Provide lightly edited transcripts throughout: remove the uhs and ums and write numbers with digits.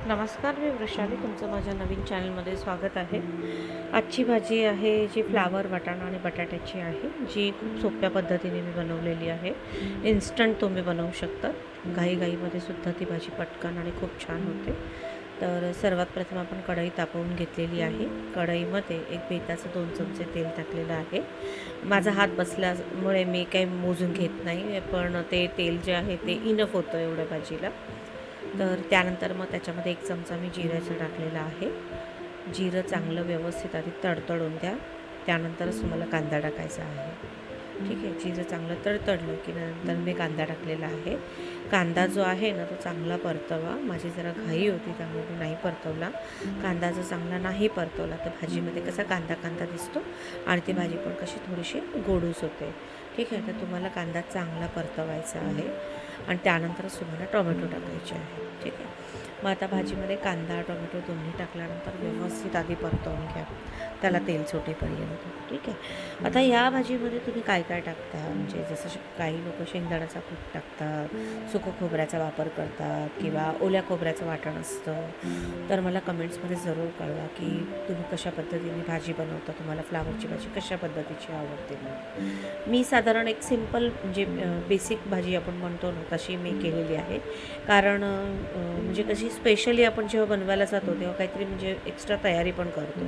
नमस्कार, मी वृषाली. तुमचं माझ्या नवीन चॅनलमध्ये स्वागत आहे. आजची भाजी आहे जी फ्लावर, वाटाणा आणि बटाट्याची आहे, जी खूप सोप्या पद्धतीने मी बनवलेली आहे. इन्स्टंट तुम्ही बनवू शकता. घाईघाईमध्ये सुद्धा ती भाजी पटकन आणि खूप छान होते. तर सर्वात प्रथम आपण कढई तापवून घेतलेली आहे. कढईमध्ये एक बेताचं 2 चमचे तेल टाकलेलं आहे. माझा हात बसल्यामुळे मी काही मोजून घेत नाही, पण ते तेल जे आहे ते इनफ होतं एवढ्या भाजीला. तर त्यानंतर मग त्याच्यामध्ये 1 चमचा मी जिऱ्याचं टाकलेला आहे. जिरं चांगलं व्यवस्थित आधी तडतडून द्या. त्यानंतरच तुम्हाला कांदा टाकायचा आहे. ठीक आहे. जिरं चांगलं तडतडलं की नंतर मी कांदा टाकलेला आहे. कांदा जो आहे ना तो चांगला परतवा. माझी जरा घाई होती त्यामुळे मी नाही परतवला. कांदा जर चांगला नाही परतवला तर भाजीमध्ये कसा कांदा कांदा दिसतो आणि ती भाजी पण कशी थोडीशी गोडूस होते. ठीक आहे. तर तुम्हाला कांदा चांगला परतवायचा आहे आणि त्यानंतरच तुम्हाला टोमॅटो टाकायचे आहे. ठीक आहे. मग आता भाजीमध्ये कांदा टोमॅटो दोन्ही टाकल्यानंतर व्यवस्थित आधी परतवून घ्या, त्याला तेल सुटेपर्यंत. ठीक आहे. आता या भाजीमध्ये तुम्ही काय काय टाकता, म्हणजे जसं काही लोक शेंगदाण्याचा कूट टाकतात, सुकं खोबऱ्याचा वापर करतात किंवा ओल्या खोबऱ्याचं वाटण असतं. तर मला कमेंट्समध्ये जरूर कळवा की तुम्ही कशा पद्धतीने भाजी बनवता, तुम्हाला फ्लावरची भाजी कशा पद्धतीची आवडते. मी साधारण एक सिंपल म्हणजे बेसिक भाजी आपण म्हणतो ना तशी मी केलेली आहे. कारण म्हणजे कशी स्पेशली आपण जेव्हा बनवायला जातो तेव्हा काहीतरी म्हणजे एक्स्ट्रा तयारी पण करतो.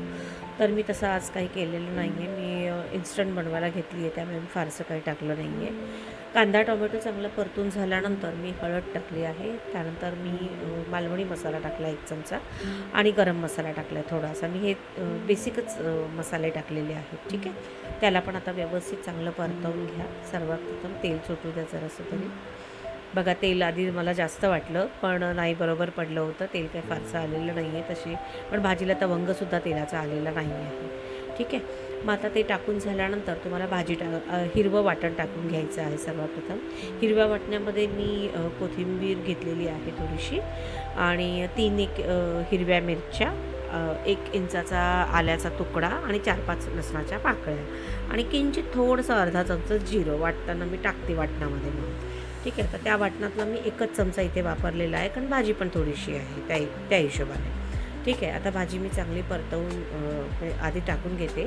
तर मी तसं आज काही केलेलं नाही आहे. मी इन्स्टंट बनवायला घेतली आहे, त्यामुळे मी फारसं काही टाकलं नाही आहे. कांदा टोमॅटो चांगला परतून झाल्यानंतर मी हळद टाकली आहे. त्यानंतर मी मालवणी मसाला टाकला 1 चमचा आणि गरम मसाला टाकला आहे थोडासा. मी हे बेसिकच मसाले टाकलेले आहेत. ठीक आहे. त्याला पण आता व्यवस्थित चांगलं परतवून घ्या. सर्वात प्रथम तेल सुटू द्या जरासं तरी. बघा, तेल आधी मला जास्त वाटलं पण नाही, बरोबर पडलं होतं. तेल काही फारसं आलेलं नाही आहे तशी, पण भाजीला तवंगसुद्धा तेलाचा आलेला नाही आहे. ठीक आहे. मग आता ते टाकून झाल्यानंतर तुम्हाला हिरवं वाटण टाकून घ्यायचं आहे. सर्वात प्रथम हिरव्या वाटण्यामध्ये मी कोथिंबीर घेतलेली आहे थोडीशी आणि 3 हिरव्या मिरच्या, 1 इंचाचा आल्याचा तुकडा आणि 4-5 लसणाच्या पाकळ्या आणि किंचित थोडंसं अर्धा चमचा जिरं वाटताना मी टाकते वाटणामध्ये. मग ठीक आहे. तर त्या वाटणातला मी 1च चमचा इथे वापरलेला आहे, कारण भाजी पण थोडीशी आहे त्या हिशोबाने. ठीक आहे. आता भाजी मी चांगली परतवून आधी टाकून घेते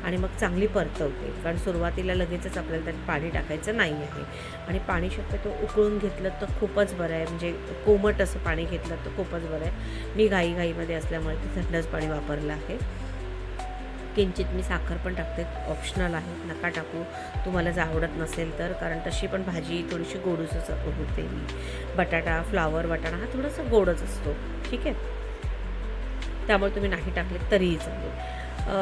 आणि मग चांगली परतवते, कारण सुरुवातीला लगेचच आपल्याला त्यात पाणी टाकायचं नाही आहे. आणि पाणी शक्यतो उकळून घेतलं तर खूपच बरं आहे, म्हणजे कोमट असं पाणी घेतलं तर खूपच बरं आहे. मी घाईमध्ये असल्यामुळे ते थंडच पाणी वापरलं आहे. किंचित मी साखर पण टाकते, ऑप्शनल आहे, नका टाकू तुम्हाला जर आवडत नसेल तर, कारण तशी पण भाजी थोडीशी गोडूसच होते. बटाटा, फ्लावर, वाटाणा हा थोडासा गोडच असतो. ठीक आहे. त्यामुळे तुम्ही नाही टाकले तरीही चालेल.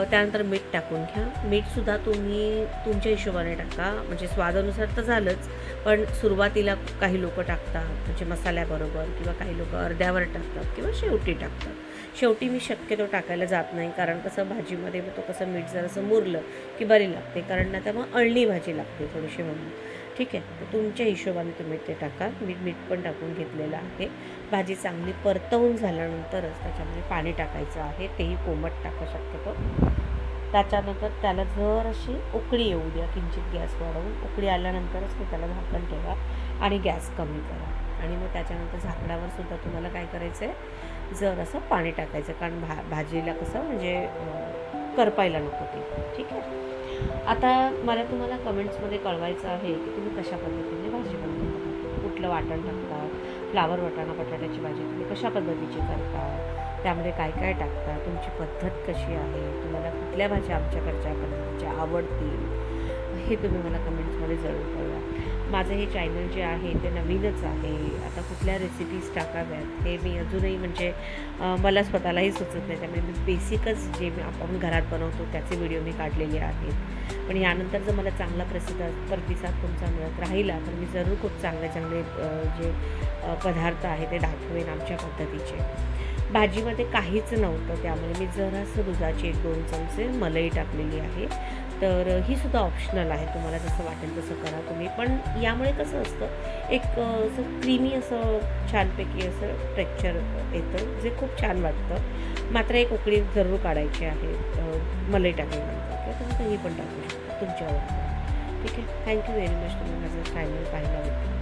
त्यानंतर मीठ टाकून घ्या. मीठसुद्धा तुम्ही तुमच्या हिशोबाने टाका, म्हणजे स्वादानुसार तर झालंच, पण सुरुवातीला काही लोक टाकतात म्हणजे मसाल्याबरोबर, किंवा काही लोक अर्ध्यावर टाकतात किंवा शेवटी टाकतात. शेवटी मी शक्यतो टाकायला जात नाही, कारण कसं भाजीमध्ये तो कसं मीठ जरासं मुरलं की बरी लागते, कारण ना मग अळणी भाजी लागते थोडीशी म्हणून. ठीक आहे. तर तुमच्या हिशोबाने तुम्ही ते टाका. मीठ पण टाकून घेतलेलं आहे. भाजी चांगली परतवून झाल्यानंतरच त्याच्यामध्ये पाणी टाकायचं आहे, तेही कोमट टाका शक्यतो. त्याच्यानंतर त्याला जर अशी उकळी येऊ द्या, किंचित गॅस वाढवून. उकळी आल्यानंतरच मी त्याला झाकण ठेवा आणि गॅस कमी करा. आणि मग त्याच्यानंतर झाकणावर सुद्धा तुम्हाला काय करायचं आहे, जर असं पाणी टाकायचं, कारण भाजीला कसं म्हणजे करपायला नको ती. ठीक आहे. आता मला तुम्हाला कमेंट्समध्ये कळवायचं आहे की तुम्ही कशा पद्धतीने भाजी बनवता, कुठलं वाटण टाकता, फ्लावर, वाटाणा, बटाट्याची भाजी तुम्ही कशा पद्धतीची करता, त्यामध्ये काय काय टाकता, तुमची पद्धत कशी आहे, तुम्हाला कुठल्या भाज्या आमच्याकडच्या पद्धतीच्या आवडतील, हे तुम्ही मला कमेंट्समध्ये जरूर कळवा. माझं हे चॅनल जे आहे ते नवीनच आहे. आता कुठल्या रेसिपीज टाकाव्यात हे मी अजूनही म्हणजे मला स्वतःलाही सुचत नाही, त्यामुळे मी बेसिकच जे आपण घरात बनवतो त्याचे व्हिडिओ मी काढलेले आहेत. पण यानंतर जर मला चांगला प्रतिसाद तुमचा मिळत राहिला तर मी जरूर खूप चांगले जे पदार्थ आहे ते दाखवेन आमच्या पद्धतीचे. भाजीमध्ये काहीच नव्हतं, त्यामुळे मी जरासं दुधाची 1-2 चमचे मलई टाकलेली आहे. तर ही सुद्धा ऑप्शनल आहे, तुम्हाला जसं वाटेल तसं करा तुम्ही. पण यामुळे कसं असतं, एक असं क्रीमी असं छानपैकी असं टेक्स्चर येतं, जे खूप छान वाटतं. मात्र एक उकळी जरूर काढायची आहे मलई टाकल्यानंतर, किंवा तुम्ही काही पण टाकू शकता तुमच्यावर. ठीक आहे. थँक्यू व्हेरी मच तुम्ही माझं चॅनल पाहिल्याबद्दल.